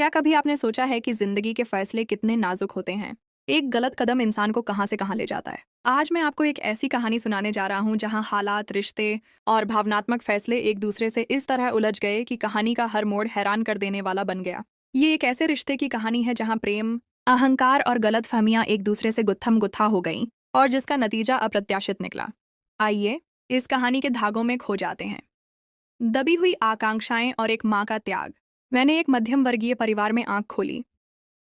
क्या कभी आपने सोचा है कि जिंदगी के फैसले कितने नाजुक होते हैं? एक गलत कदम इंसान को कहां से कहां ले जाता है। आज मैं आपको एक ऐसी कहानी सुनाने जा रहा हूं जहां हालात, रिश्ते और भावनात्मक फैसले एक दूसरे से इस तरह उलझ गए कि कहानी का हर मोड़ हैरान कर देने वाला बन गया। ये एक ऐसे रिश्ते की कहानी है जहां प्रेम, अहंकार और गलतफहमियां एक दूसरे से गुत्थम गुत्था हो गईं और जिसका नतीजा अप्रत्याशित निकला। आइए इस कहानी के धागों में खो जाते हैं। दबी हुई आकांक्षाएं और एक माँ का त्याग। मैंने एक मध्यम वर्गीय परिवार में आंख खोली।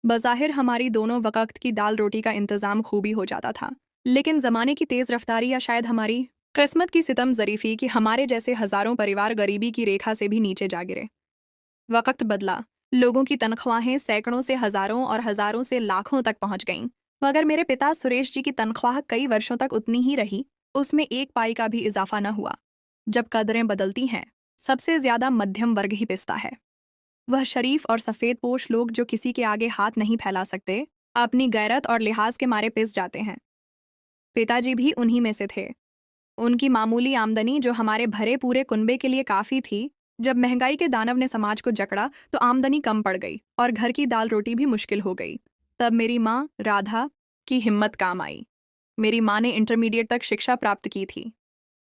बज़ाहिर हमारी दोनों वक्त की दाल रोटी का इंतजाम खूबी हो जाता था, लेकिन जमाने की तेज रफ्तारी या शायद हमारी किस्मत की सितम जरीफी कि हमारे जैसे हजारों परिवार गरीबी की रेखा से भी नीचे जा गिरे। वक्त बदला, लोगों की तनख्वाहें सैकड़ों से हजारों से लाखों तक पहुंच गईं, मगर मेरे पिता सुरेश जी की तनख्वाह कई वर्षों तक उतनी ही रही। उसमें एक पाई का भी इजाफा न हुआ। जब कदरें बदलती हैं, सबसे ज्यादा मध्यम वर्ग ही पिसता है। वह शरीफ और सफेद पोश लोग जो किसी के आगे हाथ नहीं फैला सकते, अपनी गैरत और लिहाज के मारे पिस जाते हैं। पिताजी भी उन्हीं में से थे। उनकी मामूली आमदनी जो हमारे भरे पूरे कुनबे के लिए काफी थी, जब महंगाई के दानव ने समाज को जकड़ा तो आमदनी कम पड़ गई और घर की दाल रोटी भी मुश्किल हो गई। तब मेरी माँ राधा की हिम्मत काम आई। मेरी माँ ने इंटरमीडिएट तक शिक्षा प्राप्त की थी।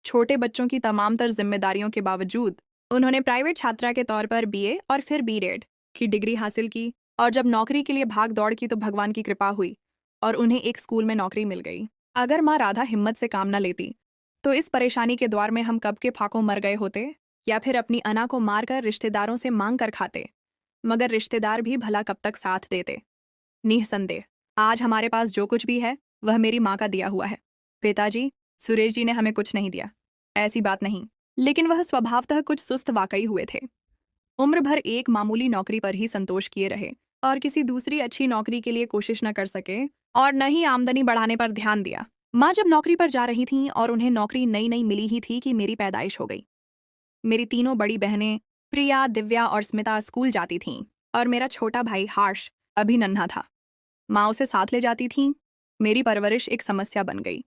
छोटे बच्चों की तमाम तर जिम्मेदारियों के बावजूद उन्होंने प्राइवेट छात्रा के तौर पर बीए और फिर बीएड की डिग्री हासिल की, और जब नौकरी के लिए भाग दौड़ की तो भगवान की कृपा हुई और उन्हें एक स्कूल में नौकरी मिल गई। अगर माँ राधा हिम्मत से काम न लेती तो इस परेशानी के द्वार में हम कब के फाकों मर गए होते, या फिर अपनी अना को मारकर रिश्तेदारों से मांग कर खाते। मगर रिश्तेदार भी भला कब तक साथ देते। निःसंदेह आज हमारे पास जो कुछ भी है वह मेरी माँ का दिया हुआ है। पिताजी, सुरेश जी ने हमें कुछ नहीं दिया, ऐसी बात नहीं, लेकिन वह स्वभावतः कुछ सुस्त वाकई हुए थे। उम्र भर एक मामूली नौकरी पर ही संतोष किए रहे और किसी दूसरी अच्छी नौकरी के लिए कोशिश न कर सके और न ही आमदनी बढ़ाने पर ध्यान दिया। माँ जब नौकरी पर जा रही थीं और उन्हें नौकरी नई नई मिली ही थी कि मेरी पैदाइश हो गई। मेरी तीनों बड़ी बहनें प्रिया, दिव्या और स्मिता स्कूल जाती थीं और मेरा छोटा भाई हर्ष अभी नन्हा था। माँ उसे साथ ले जाती थीं। मेरी परवरिश एक समस्या बन गई।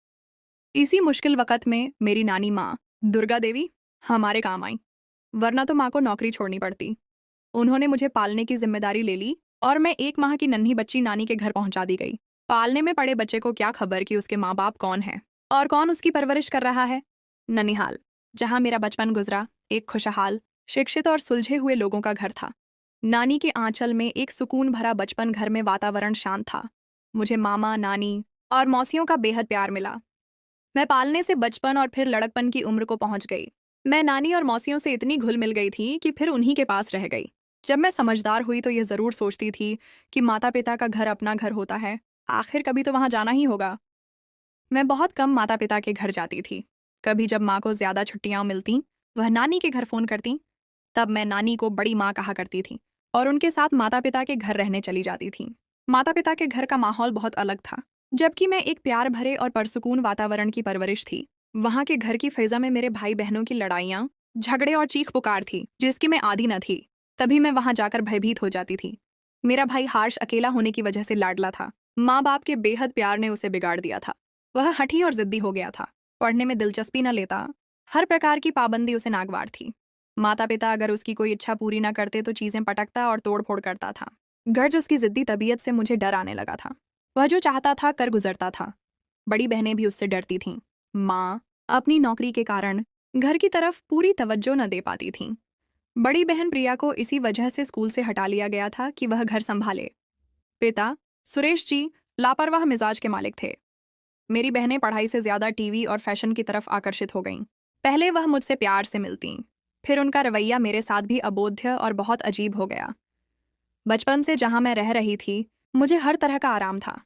इसी मुश्किल वक़्त में मेरी नानी माँ दुर्गा देवी हमारे काम आई, वरना तो माँ को नौकरी छोड़नी पड़ती। उन्होंने मुझे पालने की जिम्मेदारी ले ली और मैं 1 माह की नन्ही बच्ची नानी के घर पहुंचा दी गई। पालने में पड़े बच्चे को क्या खबर कि उसके माँ बाप कौन है और कौन उसकी परवरिश कर रहा है। ननिहाल, जहाँ मेरा बचपन गुजरा, एक खुशहाल, शिक्षित और सुलझे हुए लोगों का घर था। नानी के आंचल में एक सुकून भरा बचपन घर में वातावरण शांत था। मुझे मामा, नानी और मौसियों का बेहद प्यार मिला। मैं पालने से बचपन और फिर लड़कपन की उम्र को पहुंच गई। मैं नानी और मौसियों से इतनी घुल मिल गई थी कि फिर उन्हीं के पास रह गई। जब मैं समझदार हुई तो यह जरूर सोचती थी कि माता पिता का घर अपना घर होता है, आखिर कभी तो वहां जाना ही होगा। मैं बहुत कम माता पिता के घर जाती थी। कभी जब माँ को ज्यादा छुट्टियां मिलती, वह नानी के घर फोन करती, तब मैं नानी को बड़ी माँ कहा करती थी और उनके साथ माता पिता के घर रहने चली जाती थी। माता पिता के घर का माहौल बहुत अलग था। जबकि मैं एक प्यार भरे और परसुकून वातावरण की परवरिश थी, वहां के घर की फिजा में मेरे भाई बहनों की लड़ाइयाँ, झगड़े और चीख पुकार थी जिसकी मैं आदी न थी। तभी मैं वहां जाकर भयभीत हो जाती थी। मेरा भाई हर्ष अकेला होने की वजह से लाडला था। माँ बाप के बेहद प्यार ने उसे बिगाड़ दिया था। वह हठी और जिद्दी हो गया था, पढ़ने में दिलचस्पी न लेता, हर प्रकार की पाबंदी उसे नागवार थी। माता पिता अगर उसकी कोई इच्छा पूरी न करते तो चीजें पटकता और तोड़ फोड़ करता था। गर्ज उसकी जिद्दी तबीयत से मुझे डर आने लगा था। वह जो चाहता था कर गुजरता था। बड़ी बहनें भी उससे डरती थीं। माँ अपनी नौकरी के कारण घर की तरफ पूरी तवज्जो न दे पाती थीं। बड़ी बहन प्रिया को इसी वजह से स्कूल से हटा लिया गया था कि वह घर संभाले। पिता सुरेश जी लापरवाह मिजाज के मालिक थे। मेरी बहनें पढ़ाई से ज्यादा टीवी और फैशन की तरफ आकर्षित हो गईं। पहले वह मुझसे प्यार से मिलतीं, फिर उनका रवैया मेरे साथ भी अबोध्य और बहुत अजीब हो गया। बचपन से जहां मैं रह रही थी, मुझे हर तरह का आराम था।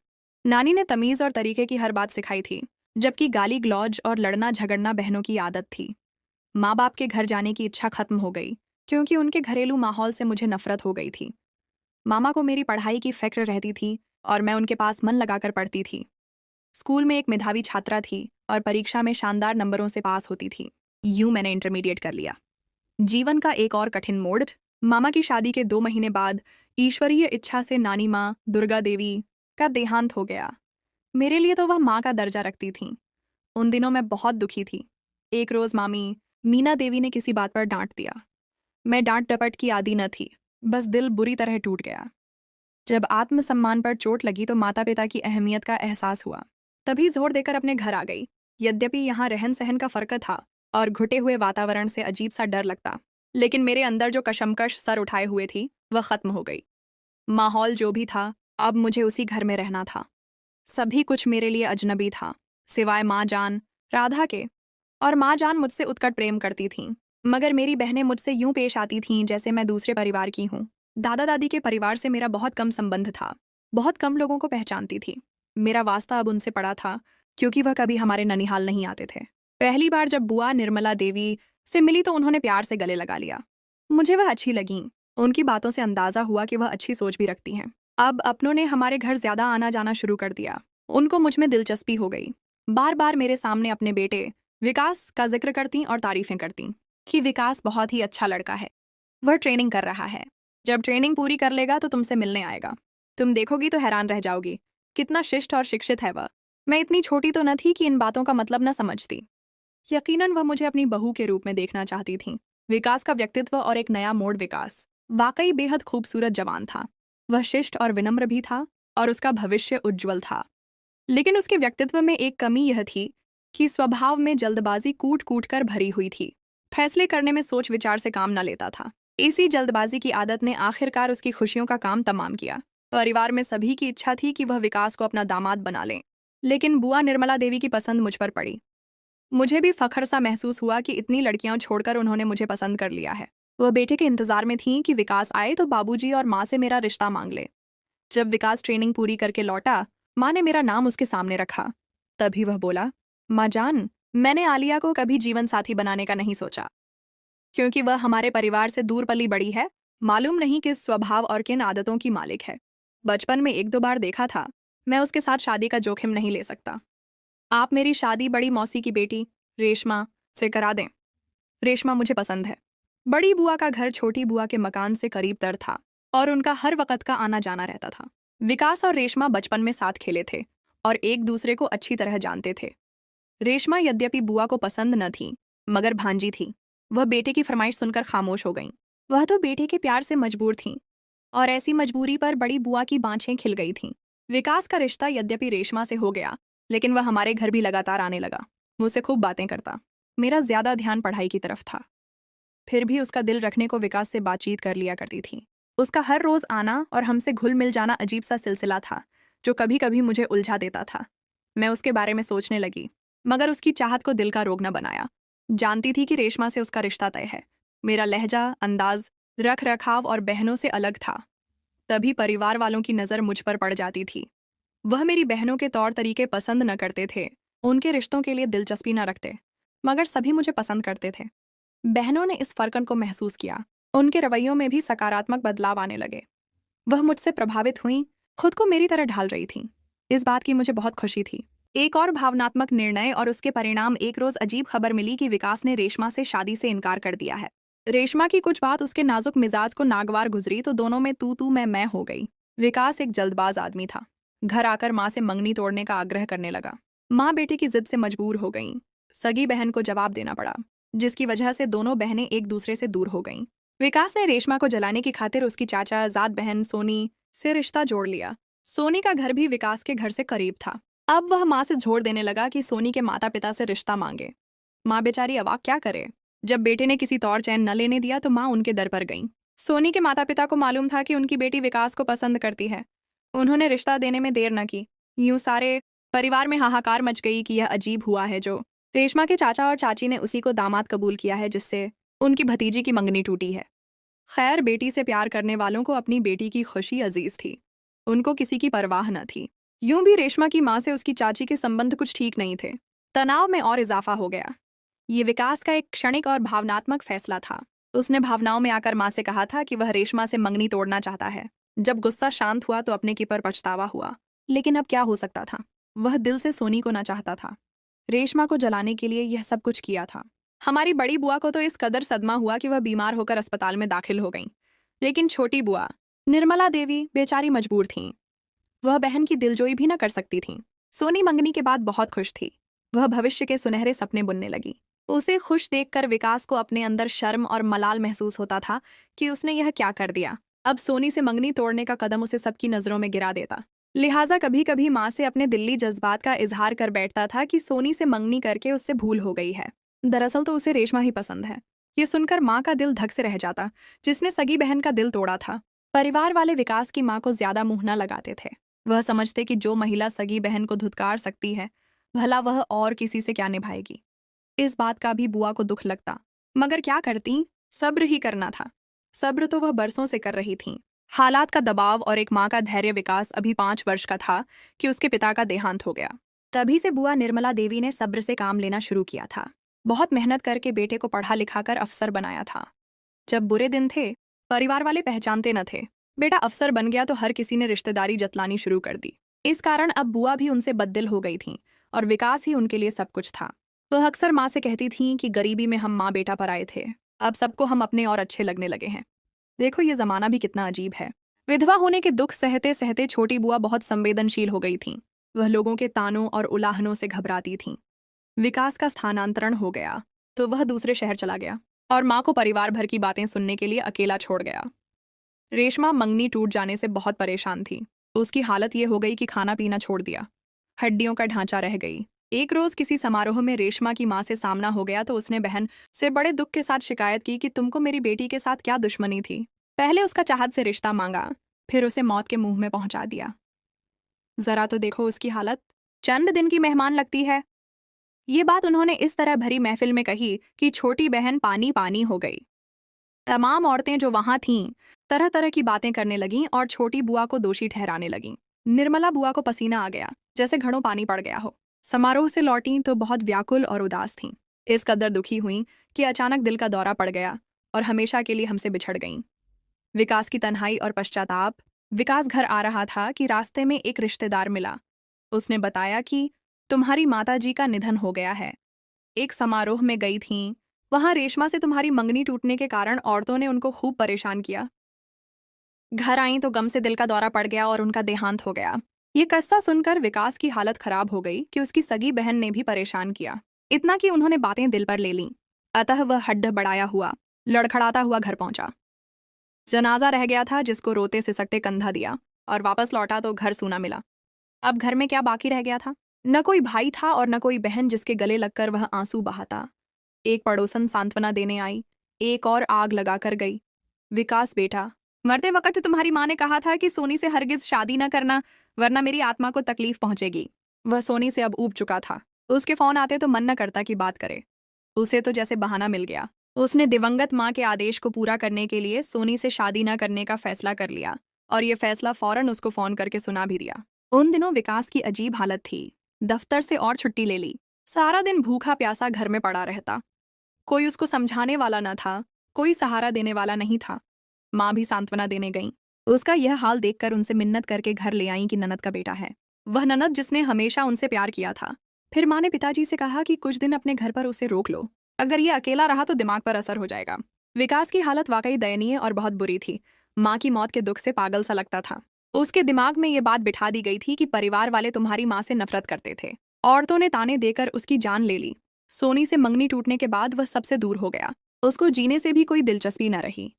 नानी ने तमीज और तरीके की हर बात सिखाई थी, जबकि गाली ग्लौज और लड़ना झगड़ना बहनों की आदत थी। माँ बाप के घर जाने की इच्छा खत्म हो गई क्योंकि उनके घरेलू माहौल से मुझे नफरत हो गई थी। मामा को मेरी पढ़ाई की फिक्र रहती थी और मैं उनके पास मन लगाकर पढ़ती थी। स्कूल में एक मेधावी छात्रा थी और परीक्षा में शानदार नंबरों से पास होती थी। यूं मैंने इंटरमीडिएट कर लिया। जीवन का एक और कठिन मोड़, मामा की शादी के 2 महीने बाद ईश्वरीय इच्छा से नानी माँ दुर्गा देवी का देहांत हो गया। मेरे लिए तो वह माँ का दर्जा रखती थीं। उन दिनों मैं बहुत दुखी थी। एक रोज मामी मीना देवी ने किसी बात पर डांट दिया। मैं डांट डपट की आदी न थी। बस दिल बुरी तरह टूट गया। जब आत्मसम्मान पर चोट लगी तो माता पिता की अहमियत का एहसास हुआ। तभी जोर देकर अपने घर आ गई। यद्यपि यहाँ रहन सहन का फर्क था और घुटे हुए वातावरण से अजीब सा डर लगता, लेकिन मेरे अंदर जो कशमकश सर उठाए हुए थी वह खत्म हो गई। माहौल जो भी था, अब मुझे उसी घर में रहना था। सभी कुछ मेरे लिए अजनबी था, सिवाय माँ जान, राधा के। और माँ जान मुझसे उत्कट प्रेम करती थीं, मगर मेरी बहनें मुझसे यूं पेश आती थीं जैसे मैं दूसरे परिवार की हूँ। दादा दादी के परिवार से मेरा बहुत कम संबंध था, बहुत कम लोगों को पहचानती थी। मेरा वास्ता अब उनसे पड़ा था, क्योंकि वह कभी हमारे ननिहाल नहीं आते थे। पहली बार जब बुआ निर्मला देवी से मिली तो उन्होंने प्यार से गले लगा लिया। मुझे वह अच्छी लगीं। उनकी बातों से अंदाजा हुआ कि वह अच्छी सोच भी रखती हैं। अब अपनों ने हमारे घर ज्यादा आना जाना शुरू कर दिया। उनको मुझ में दिलचस्पी हो गई। बार बार मेरे सामने अपने बेटे विकास का जिक्र करती और तारीफें करती कि विकास बहुत ही अच्छा लड़का है, वह ट्रेनिंग कर रहा है, जब ट्रेनिंग पूरी कर लेगा तो तुमसे मिलने आएगा। तुम देखोगी तो हैरान रह जाओगी, कितना शिष्ट और शिक्षित है वह। मैं इतनी छोटी तो न थी कि इन बातों का मतलब न समझती। यकीनन वह मुझे अपनी बहू के रूप में देखना चाहती थी। विकास का व्यक्तित्व और एक नया मोड़ विकास वाकई बेहद खूबसूरत जवान था। वह शिष्ट और विनम्र भी था और उसका भविष्य उज्ज्वल था। लेकिन उसके व्यक्तित्व में एक कमी यह थी कि स्वभाव में जल्दबाजी कूट कूट कर भरी हुई थी। फैसले करने में सोच विचार से काम न लेता था। इसी जल्दबाजी की आदत ने आखिरकार उसकी खुशियों का काम तमाम किया। परिवार में सभी की इच्छा थी कि वह विकास को अपना दामाद बना ले, लेकिन बुआ निर्मला देवी की पसंद मुझ पर पड़ी। मुझे भी फख्र सा महसूस हुआ कि इतनी लड़कियां छोड़कर उन्होंने मुझे पसंद कर लिया है। वह बेटे के इंतजार में थीं कि विकास आए तो बाबूजी और माँ से मेरा रिश्ता मांग ले। जब विकास ट्रेनिंग पूरी करके लौटा, माँ ने मेरा नाम उसके सामने रखा। तभी वह बोला, माँ जान, मैंने आलिया को कभी जीवन साथी बनाने का नहीं सोचा, क्योंकि वह हमारे परिवार से दूर पली बड़ी है। मालूम नहीं किस स्वभाव और किन आदतों की मालिक है। बचपन में एक दो बार देखा था, मैं उसके साथ शादी का जोखिम नहीं ले सकता। आप मेरी शादी बड़ी मौसी की बेटी रेशमा से करा दें। रेशमा मुझे पसंद है। बड़ी बुआ का घर छोटी बुआ के मकान से करीब तर था और उनका हर वक्त का आना जाना रहता था। विकास और रेशमा बचपन में साथ खेले थे और एक दूसरे को अच्छी तरह जानते थे। रेशमा यद्यपि बुआ को पसंद न थी, मगर भांजी थी। वह बेटे की फरमाइश सुनकर खामोश हो गईं। वह तो बेटे के प्यार से मजबूर थीं, और ऐसी मजबूरी पर बड़ी बुआ की बाँछें खिल गई थीं। विकास का रिश्ता यद्यपि रेशमा से हो गया, लेकिन वह हमारे घर भी लगातार आने लगा। मुझसे खूब बातें करता। मेरा ज्यादा ध्यान पढ़ाई की तरफ था। फिर भी उसका दिल रखने को विकास से बातचीत कर लिया करती थी। उसका हर रोज आना और हमसे घुल मिल जाना अजीब सा सिलसिला था, जो कभी कभी मुझे उलझा देता था। मैं उसके बारे में सोचने लगी, मगर उसकी चाहत को दिल का रोग न बनाया। जानती थी कि रेशमा से उसका रिश्ता तय है। मेरा लहजा, अंदाज, रख रखाव और बहनों से अलग था। तभी परिवार वालों की नज़र मुझ पर पड़ जाती थी। वह मेरी बहनों के तौर तरीके पसंद न करते थे, उनके रिश्तों के लिए दिलचस्पी न रखते, मगर सभी मुझे पसंद करते थे। बहनों ने इस फर्कन को महसूस किया। उनके रवैयों में भी सकारात्मक बदलाव आने लगे। वह मुझसे प्रभावित हुईं, खुद को मेरी तरह ढाल रही थीं। इस बात की मुझे बहुत खुशी थी। एक और भावनात्मक निर्णय और उसके परिणाम। एक रोज अजीब खबर मिली कि विकास ने रेशमा से शादी से इनकार कर दिया है। रेशमा की कुछ बात उसके नाजुक मिजाज को नागवार गुजरी तो दोनों में तू मैं हो गई। विकास एक जल्दबाज आदमी था। घर आकर माँ से मंगनी तोड़ने का आग्रह करने लगा। माँ बेटे की जिद से मजबूर हो गईं। सगी बहन को जवाब देना पड़ा, जिसकी वजह से दोनों बहनें एक दूसरे से दूर हो गईं। विकास ने रेशमा को जलाने की खातिर उसकी चाचा जाद बहन सोनी से रिश्ता जोड़ लिया। सोनी का घर भी विकास के घर से करीब था। अब वह माँ से झोड़ देने लगा कि सोनी के माता पिता से रिश्ता मांगे। माँ बेचारी अवाक क्या करे। जब बेटे ने किसी तौर चैन न लेने दिया तो माँ उनके दर पर गईं। सोनी के माता पिता को मालूम था कि उनकी बेटी विकास को पसंद करती है। उन्होंने रिश्ता देने में देर न की। यूं सारे परिवार में हाहाकार मच गई कि यह अजीब हुआ है जो रेशमा के चाचा और चाची ने उसी को दामाद कबूल किया है जिससे उनकी भतीजी की मंगनी टूटी है। खैर, बेटी से प्यार करने वालों को अपनी बेटी की खुशी अजीज थी। उनको किसी की परवाह न थी। यूं भी रेशमा की माँ से उसकी चाची के संबंध कुछ ठीक नहीं थे। तनाव में और इजाफा हो गया। ये विकास का एक क्षणिक और भावनात्मक फैसला था। उसने भावनाओं में आकर माँ से कहा था कि वह रेशमा से मंगनी तोड़ना चाहता है। जब गुस्सा शांत हुआ तो अपने की पर पछतावा हुआ। लेकिन अब क्या हो सकता था। वह दिल से सोनी को ना चाहता था। रेशमा को जलाने के लिए यह सब कुछ किया था। हमारी बड़ी बुआ को तो इस कदर सदमा हुआ कि वह बीमार होकर अस्पताल में दाखिल हो गईं। लेकिन छोटी बुआ निर्मला देवी बेचारी मजबूर थीं। वह बहन की दिलजोई भी न कर सकती थीं। सोनी मंगनी के बाद बहुत खुश थी। वह भविष्य के सुनहरे सपने बुनने लगी। उसे खुश देखकर विकास को अपने अंदर शर्म और मलाल महसूस होता था कि उसने यह क्या कर दिया। अब सोनी से मंगनी तोड़ने का कदम उसे सबकी नजरों में गिरा देता। लिहाजा कभी कभी माँ से अपने दिल्ली जज्बात का इजहार कर बैठता था कि सोनी से मंगनी करके उससे भूल हो गई है। दरअसल तो उसे रेशमा ही पसंद है। ये सुनकर माँ का दिल धक से रह जाता, जिसने सगी बहन का दिल तोड़ा था। परिवार वाले विकास की माँ को ज्यादा मुंह न लगाते थे। वह समझते कि जो महिला सगी बहन को धुतकार सकती है, भला वह और किसी से क्या निभाएगी। इस बात का भी बुआ को दुख लगता, मगर क्या करती, सब्र ही करना था। सब्र तो वह बरसों से कर रही थी। हालात का दबाव और एक माँ का धैर्य। विकास अभी 5 वर्ष का था कि उसके पिता का देहांत हो गया। तभी से बुआ निर्मला देवी ने सब्र से काम लेना शुरू किया था। बहुत मेहनत करके बेटे को पढ़ा लिखाकर अफसर बनाया था। जब बुरे दिन थे, परिवार वाले पहचानते न थे। बेटा अफसर बन गया तो हर किसी ने रिश्तेदारी जतलानी शुरू कर दी। इस कारण अब बुआ भी उनसे बददिल हो गई थी और विकास ही उनके लिए सब कुछ था। वह अक्सर माँ से कहती थीं कि गरीबी में हम माँ बेटा पर आए थे, अब सबको हम अपने और अच्छे लगने लगे हैं। देखो ये जमाना भी कितना अजीब है। विधवा होने के दुख सहते सहते छोटी बुआ बहुत संवेदनशील हो गई थी। वह लोगों के तानों और उलाहनों से घबराती थी। विकास का स्थानांतरण हो गया तो वह दूसरे शहर चला गया और माँ को परिवार भर की बातें सुनने के लिए अकेला छोड़ गया। रेशमा मंगनी टूट जाने से बहुत परेशान थी। उसकी हालत ये हो गई कि खाना पीना छोड़ दिया, हड्डियों का ढांचा रह गई। एक रोज किसी समारोह में रेशमा की माँ से सामना हो गया तो उसने बहन से बड़े दुख के साथ शिकायत की कि तुमको मेरी बेटी के साथ क्या दुश्मनी थी। पहले उसका चाहत से रिश्ता मांगा, फिर उसे मौत के मुंह में पहुंचा दिया। जरा तो देखो उसकी हालत, चंद दिन की मेहमान लगती है। ये बात उन्होंने इस तरह भरी महफिल में कही कि छोटी बहन पानी पानी हो गई। तमाम औरतें जो वहां थीं तरह तरह की बातें करने लगीं और छोटी बुआ को दोषी ठहराने लगीं। निर्मला बुआ को पसीना आ गया, जैसे घड़ों पानी पड़ गया हो। समारोह से लौटीं तो बहुत व्याकुल और उदास थीं। इस कदर दुखी हुईं कि अचानक दिल का दौरा पड़ गया और हमेशा के लिए हमसे बिछड़ गईं। विकास की तन्हाई और पश्चाताप। विकास घर आ रहा था कि रास्ते में एक रिश्तेदार मिला। उसने बताया कि तुम्हारी माताजी का निधन हो गया है। एक समारोह में गई थीं, वहां रेशमा से तुम्हारी मंगनी टूटने के कारण औरतों ने उनको खूब परेशान किया। घर आईं तो गम से दिल का दौरा पड़ गया और उनका देहांत हो गया। ये किस्सा सुनकर विकास की हालत खराब हो गई कि उसकी सगी बहन ने भी परेशान किया, इतना कि उन्होंने बातें दिल पर ले लीं। अतः वह हड्ड-बढ़ाया हुआ, लड़खड़ाता हुआ घर पहुंचा। जनाजा रह गया था जिसको रोते सिसकते कंधा दिया और वापस लौटा तो घर सूना मिला। अब घर में क्या बाकी रह गया था? न कोई भाई था और न कोई बहन जिसके गले लगकर वह आंसू बहाता। एक पड़ोसन सांत्वना देने आई, एक और आग लगाकर गई। विकास बेटा, मरते वक्त तुम्हारी माँ ने कहा था कि सोनी से हरगिज शादी न करना, वरना मेरी आत्मा को तकलीफ पहुंचेगी। वह सोनी से अब ऊब चुका था। उसके फोन आते तो मन न करता कि बात करे। उसे तो जैसे बहाना मिल गया। उसने दिवंगत माँ के आदेश को पूरा करने के लिए सोनी से शादी न करने का फैसला कर लिया और ये फैसला फौरन उसको फोन करके सुना भी दिया। उन दिनों विकास की अजीब हालत थी। दफ्तर से और छुट्टी ले ली, सारा दिन भूखा प्यासा घर में पड़ा रहता। कोई उसको समझाने वाला न था, कोई सहारा देने वाला नहीं था। माँ भी सांत्वना देने गई। उसका यह हाल देखकर उनसे मिन्नत करके घर ले आई कि ननद का बेटा है, वह ननद जिसने हमेशा उनसे प्यार किया था। फिर माँ ने पिताजी से कहा कि कुछ दिन अपने घर पर उसे रोक लो, अगर ये अकेला रहा तो दिमाग पर असर हो जाएगा। विकास की हालत वाकई दयनीय और बहुत बुरी थी। माँ की मौत के दुख से पागल सा लगता था। उसके दिमाग में ये बात बिठा दी गई थी कि परिवार वाले तुम्हारी माँ से नफरत करते थे। औरतों ने ताने देकर उसकी जान ले ली। सोनी से मंगनी टूटने के बाद वह सबसे दूर हो गया। उसको जीने से भी कोई दिलचस्पी न रही।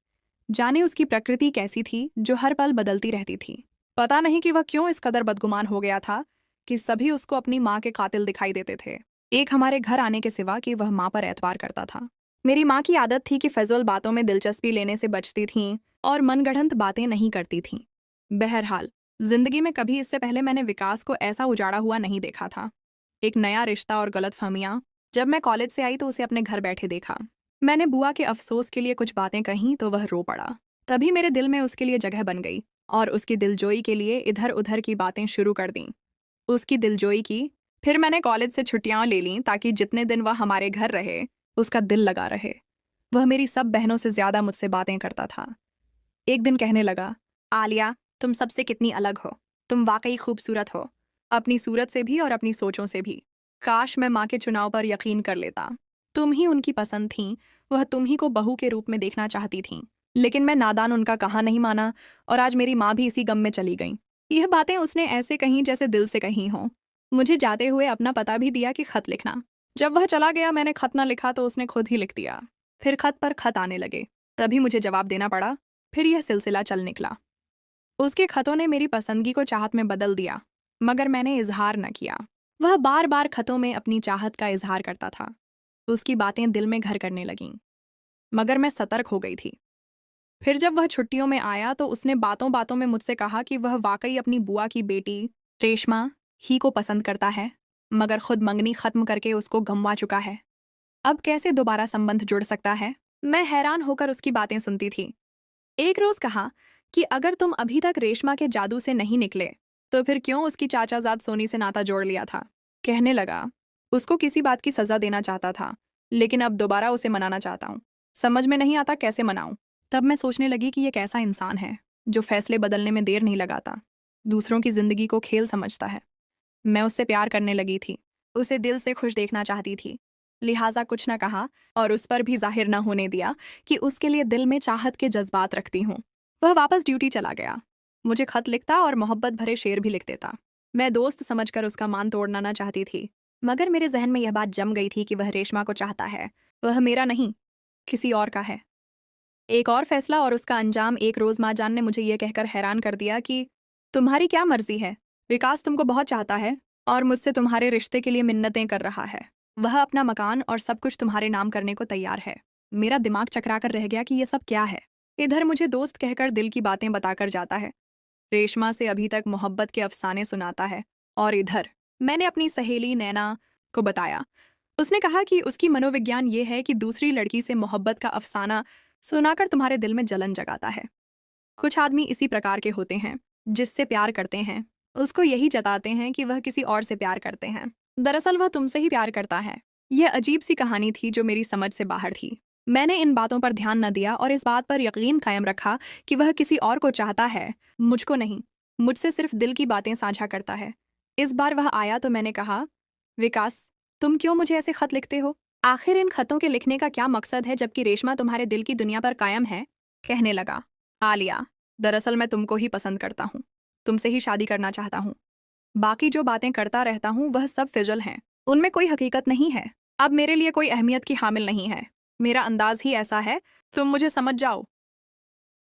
जाने उसकी प्रकृति कैसी थी जो हर पल बदलती रहती थी। पता नहीं कि वह क्यों इस कदर बदगुमान हो गया था कि सभी उसको अपनी माँ के कातिल दिखाई देते थे, एक हमारे घर आने के सिवा कि वह माँ पर एतबार करता था। मेरी माँ की आदत थी कि फजूल बातों में दिलचस्पी लेने से बचती थीं और मनगढ़ंत बातें नहीं करती थीं। बहरहाल, जिंदगी में कभी इससे पहले मैंने विकास को ऐसा उजाड़ा हुआ नहीं देखा था। एक नया रिश्ता और गलतफहमियां। जब मैं कॉलेज से आई तो उसे अपने घर बैठे देखा। मैंने बुआ के अफसोस के लिए कुछ बातें कहीं तो वह रो पड़ा। तभी मेरे दिल में उसके लिए जगह बन गई और उसकी दिलजोई के लिए इधर उधर की बातें शुरू कर दीं। उसकी दिलजोई की। फिर मैंने कॉलेज से छुट्टियां ले लीं ताकि जितने दिन वह हमारे घर रहे उसका दिल लगा रहे। वह मेरी सब बहनों से ज्यादा मुझसे बातें करता था। एक दिन कहने लगा, आलिया, तुम सबसे कितनी अलग हो। तुम वाकई खूबसूरत हो, अपनी सूरत से भी और अपनी सोचों से भी। काश मैं माँ के चुनाव पर यकीन कर लेता। तुम ही उनकी पसंद थीं, वह तुम ही को बहू के रूप में देखना चाहती थीं। लेकिन मैं नादान उनका कहा नहीं माना और आज मेरी माँ भी इसी गम में चली गई। यह बातें उसने ऐसे कहीं जैसे दिल से कही हों। मुझे जाते हुए अपना पता भी दिया कि खत लिखना। जब वह चला गया मैंने खत न लिखा तो उसने खुद ही लिख दिया। फिर खत पर खत आने लगे। तभी मुझे जवाब देना पड़ा। फिर यह सिलसिला चल निकला। उसके खतों ने मेरी पसंदगी को चाहत में बदल दिया, मगर मैंने इजहार न किया। वह बार बार खतों में अपनी चाहत का इजहार करता था। उसकी बातें दिल में घर करने लगीं, मगर मैं सतर्क हो गई थी। फिर जब वह छुट्टियों में आया तो उसने बातों बातों में मुझसे कहा कि वह वाकई अपनी बुआ की बेटी रेशमा ही को पसंद करता है, मगर खुद मंगनी खत्म करके उसको गंवा चुका है। अब कैसे दोबारा संबंध जुड़ सकता है? मैं हैरान होकर उसकी बातें सुनती थी। एक रोज कहा कि अगर तुम अभी तक रेशमा के जादू से नहीं निकले तो फिर क्यों उसकी चाचाजाद सोनी से नाता जोड़ लिया था। कहने लगा उसको किसी बात की सजा देना चाहता था, लेकिन अब दोबारा उसे मनाना चाहता हूँ। समझ में नहीं आता कैसे मनाऊं। तब मैं सोचने लगी कि यह कैसा इंसान है जो फैसले बदलने में देर नहीं लगाता, दूसरों की जिंदगी को खेल समझता है। मैं उससे प्यार करने लगी थी, उसे दिल से खुश देखना चाहती थी, लिहाजा कुछ न कहा और उस पर भी जाहिर न होने दिया कि उसके लिए दिल में चाहत के जज्बात रखती हूँ। वह वापस ड्यूटी चला गया। मुझे खत लिखता और मोहब्बत भरे शेर भी लिख देता। मैं दोस्त समझकर उसका मान तोड़ना न चाहती थी, मगर मेरे जहन में यह बात जम गई थी कि वह रेशमा को चाहता है, वह मेरा नहीं किसी और का है। एक और फैसला और उसका अंजाम। एक रोज माँ जान ने मुझे यह कहकर हैरान कर दिया कि तुम्हारी क्या मर्जी है, विकास तुमको बहुत चाहता है और मुझसे तुम्हारे रिश्ते के लिए मिन्नतें कर रहा है। वह अपना मकान और सब कुछ तुम्हारे नाम करने को तैयार है। मेरा दिमाग चकरा कर रह गया कि यह सब क्या है। इधर मुझे दोस्त कहकर दिल की बातें बताकर जाता है, रेशमा से अभी तक मोहब्बत के अफसाने सुनाता है, और इधर मैंने अपनी सहेली नैना को बताया। उसने कहा कि उसकी मनोविज्ञान ये है कि दूसरी लड़की से मोहब्बत का अफसाना सुनाकर तुम्हारे दिल में जलन जगाता है। कुछ आदमी इसी प्रकार के होते हैं, जिससे प्यार करते हैं उसको यही जताते हैं कि वह किसी और से प्यार करते हैं, दरअसल वह तुमसे ही प्यार करता है। यह अजीब सी कहानी थी जो मेरी समझ से बाहर थी। मैंने इन बातों पर ध्यान न दिया और इस बात पर यकीन कायम रखा कि वह किसी और को चाहता है, मुझको नहीं। मुझसे सिर्फ दिल की बातें साझा करता है। इस बार वह आया तो मैंने कहा, विकास तुम क्यों मुझे ऐसे खत लिखते हो? आखिर इन खतों के लिखने का क्या मकसद है जबकि रेशमा तुम्हारे दिल की दुनिया पर कायम है? कहने लगा, आलिया दरअसल मैं तुमको ही पसंद करता हूँ, तुमसे ही शादी करना चाहता हूँ। बाकी जो बातें करता रहता हूँ वह सब फिजल हैं, उनमें कोई हकीकत नहीं है। अब मेरे लिए कोई अहमियत की हामिल नहीं है, मेरा अंदाज ही ऐसा है, तुम मुझे समझ जाओ।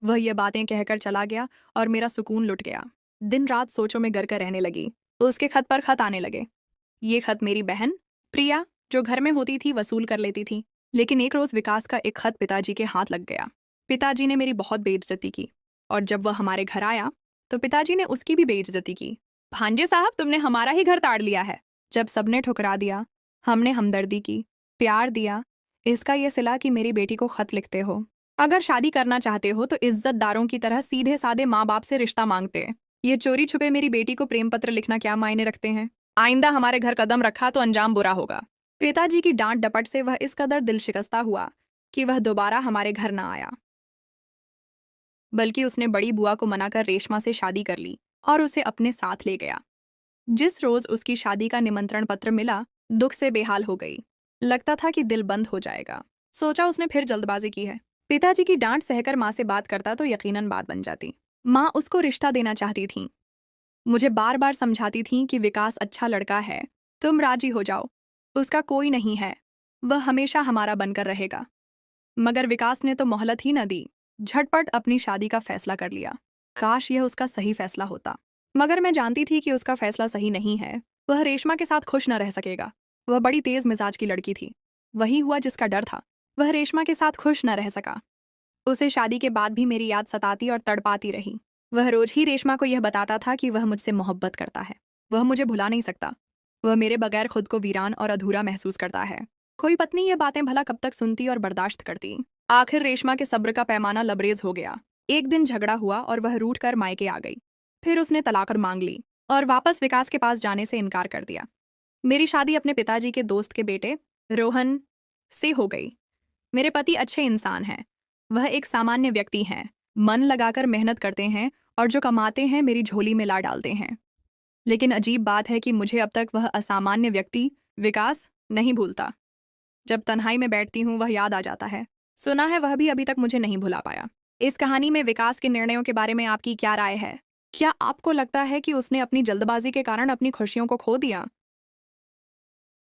वह ये बातें कहकर चला गया और मेरा सुकून लुट गया। दिन रात सोचों में गर कर रहने लगी। उसके खत पर खत आने लगे। ये खत मेरी बहन प्रिया जो घर में होती थी वसूल कर लेती थी, लेकिन एक रोज विकास का एक खत पिताजी के हाथ लग गया। पिताजी ने मेरी बहुत बेइज्जती की और जब वह हमारे घर आया तो पिताजी ने उसकी भी बेइज्जती की। भांजे साहब तुमने हमारा ही घर ताड़ लिया है। जब सबने ठुकरा दिया, हमने हमदर्दी की, प्यार दिया, इसका ये सिला कि मेरी बेटी को खत लिखते हो। अगर शादी करना चाहते हो तो इज्जतदारों की तरह सीधे साधे माँ बाप से रिश्ता मांगते। ये चोरी छुपे मेरी बेटी को प्रेम पत्र लिखना क्या मायने रखते हैं? आइंदा हमारे घर कदम रखा तो अंजाम बुरा होगा। पिताजी की डांट डपट से वह इस कदर दिल शिकस्ता हुआ कि वह दोबारा हमारे घर न आया, बल्कि उसने बड़ी बुआ को मनाकर रेशमा से शादी कर ली और उसे अपने साथ ले गया। जिस रोज उसकी शादी का निमंत्रण पत्र मिला, दुख से बेहाल हो गई। लगता था कि दिल बंद हो जाएगा। सोचा उसने फिर जल्दबाजी की है। पिताजी की डांट सहकर माँ से बात करता तो यकीनन बात बन जाती। माँ उसको रिश्ता देना चाहती थी। मुझे बार बार समझाती थी कि विकास अच्छा लड़का है, तुम राजी हो जाओ, उसका कोई नहीं है, वह हमेशा हमारा बनकर रहेगा। मगर विकास ने तो मोहलत ही न दी, झटपट अपनी शादी का फैसला कर लिया। काश यह उसका सही फैसला होता, मगर मैं जानती थी कि उसका फैसला सही नहीं है। वह रेशमा के साथ खुश न रह सकेगा। वह बड़ी तेज मिजाज की लड़की थी। वही हुआ जिसका डर था। वह रेशमा के साथ खुश न रह सका। उसे शादी के बाद भी मेरी याद सताती और तड़पाती रही। वह रोज ही रेशमा को यह बताता था कि वह मुझसे मोहब्बत करता है, वह मुझे भुला नहीं सकता, वह मेरे बगैर खुद को वीरान और अधूरा महसूस करता है। कोई पत्नी ये बातें भला कब तक सुनती और बर्दाश्त करती? आखिर रेशमा के सब्र का पैमाना लबरेज हो गया। एक दिन झगड़ा हुआ और वह रूठ कर मायके आ गई। फिर उसने तलाक मांग ली और वापस विकास के पास जाने से इनकार कर दिया। मेरी शादी अपने पिताजी के दोस्त के बेटे रोहन से हो गई। मेरे पति अच्छे इंसान हैं, वह एक सामान्य व्यक्ति हैं, मन लगाकर मेहनत करते हैं और जो कमाते हैं मेरी झोली में ला डालते हैं। लेकिन अजीब बात है कि मुझे अब तक वह असामान्य व्यक्ति विकास नहीं भूलता। जब तन्हाई में बैठती हूँ वह याद आ जाता है। सुना है वह भी अभी तक मुझे नहीं भुला पाया। इस कहानी में विकास के निर्णयों के बारे में आपकी क्या राय है? क्या आपको लगता है कि उसने अपनी जल्दबाजी के कारण अपनी खुशियों को खो दिया?